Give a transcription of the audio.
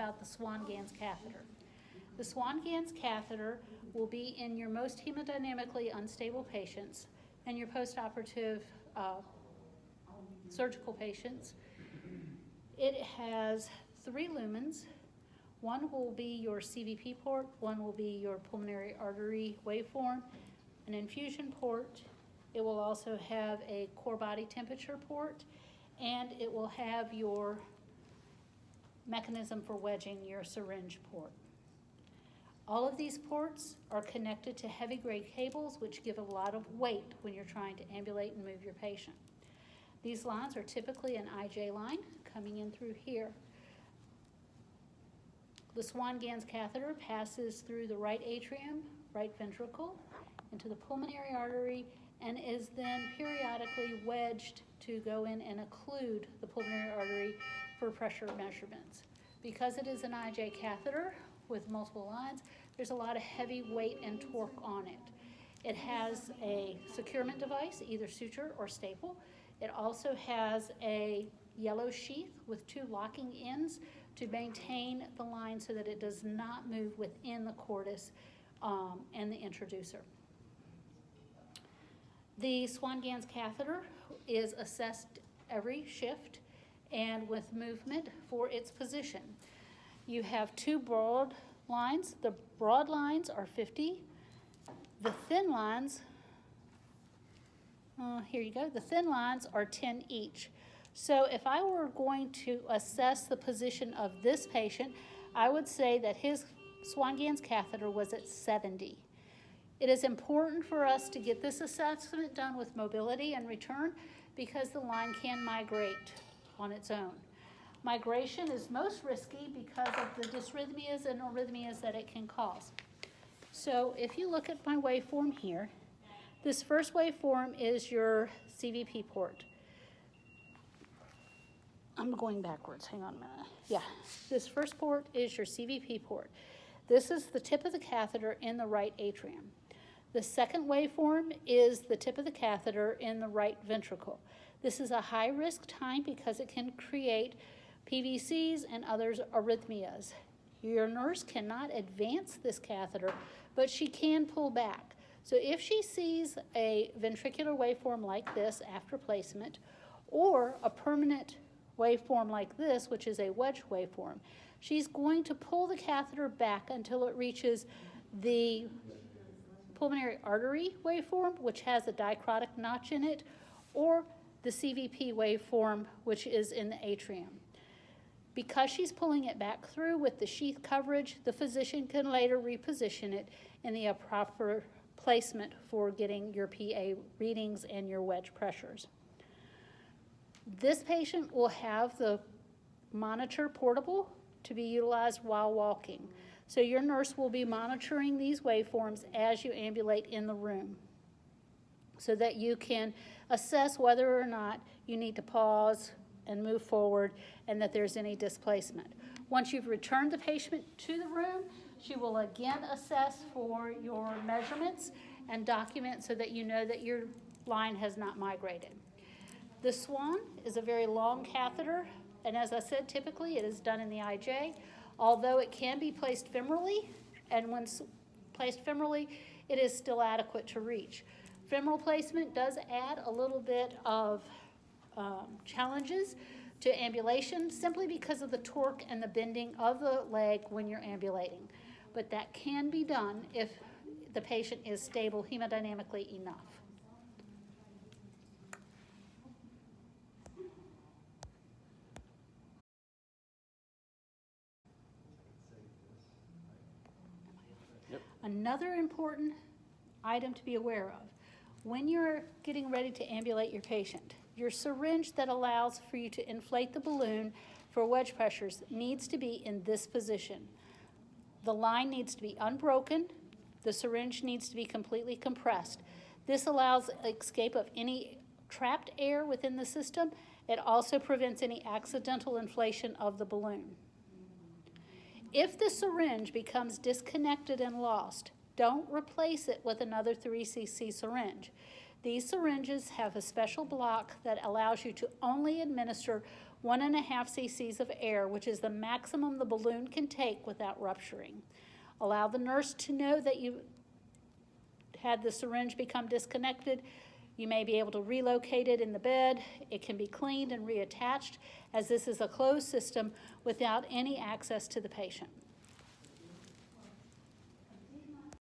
about the Swan Ganz catheter. The Swan Ganz catheter will be in your most hemodynamically unstable patients and your postoperative surgical patients. It has 3 lumens. One will be your CVP port, one will be your pulmonary artery waveform, an infusion port. It will also have a core body temperature port, and it will have your mechanism for wedging your syringe port. All of these ports are connected to heavy grade cables, which give a lot of weight when you're trying to ambulate and move your patient. These lines are typically an IJ line coming in through here. The Swan Ganz catheter passes through the right atrium, right ventricle, into the pulmonary artery, and is then periodically wedged to go in and occlude the pulmonary artery for pressure measurements. Because it is an IJ catheter with multiple lines, there's a lot of heavy weight and torque on it. It has a securement device, either suture or staple. It also has a yellow sheath with 2 locking ends to maintain the line so that it does not move within the cordis and the introducer. The Swan Ganz catheter is assessed every shift and with movement for its position. You have 2 broad lines. The broad lines are 50. The thin lines, here you go, the thin lines are 10 each. So if I were going to assess the position of this patient, I would say that his Swan Ganz catheter was at 70. It is important for us to get this assessment done with mobility and return because the line can migrate on its own. Migration is most risky because of the dysrhythmias and arrhythmias that it can cause. So if you look at my waveform here, this first waveform is your CVP port. I'm going backwards, hang on a minute. Yeah, this first port is your CVP port. This is the tip of the catheter in the right atrium. The second waveform is the tip of the catheter in the right ventricle. This is a high risk time because it can create PVCs and other arrhythmias. Your nurse cannot advance this catheter, but she can pull back. So if she sees a ventricular waveform like this after placement, or a permanent waveform like this, which is a wedge waveform, she's going to pull the catheter back until it reaches the pulmonary artery waveform, which has a dicrotic notch in it, or the CVP waveform, which is in the atrium. Because she's pulling it back through with the sheath coverage, the physician can later reposition it in the proper placement for getting your PA readings and your wedge pressures. This patient will have the monitor portable to be utilized while walking. So your nurse will be monitoring these waveforms as you ambulate in the room so that you can assess whether or not you need to pause and move forward and that there's any displacement. Once you've returned the patient to the room, she will again assess for your measurements and document so that you know that your line has not migrated. The Swan is a very long catheter, and as I said, typically it is done in the IJ, although it can be placed femorally, and when placed femorally, it is still adequate to reach. Femoral placement does add a little bit of challenges to ambulation simply because of the torque and the bending of the leg when you're ambulating. But that can be done if the patient is stable hemodynamically enough. Yep. Another important item to be aware of, when you're getting ready to ambulate your patient, your syringe that allows for you to inflate the balloon for wedge pressures needs to be in this position. The line needs to be unbroken. The syringe needs to be completely compressed. This allows escape of any trapped air within the system. It also prevents any accidental inflation of the balloon. If the syringe becomes disconnected and lost, don't replace it with another 3cc syringe. These syringes have a special block that allows you to only administer 1.5 cc's of air, which is the maximum the balloon can take without rupturing. Allow the nurse to know that you had the syringe become disconnected. You may be able to relocate it in the bed. It can be cleaned and reattached, as this is a closed system without any access to the patient.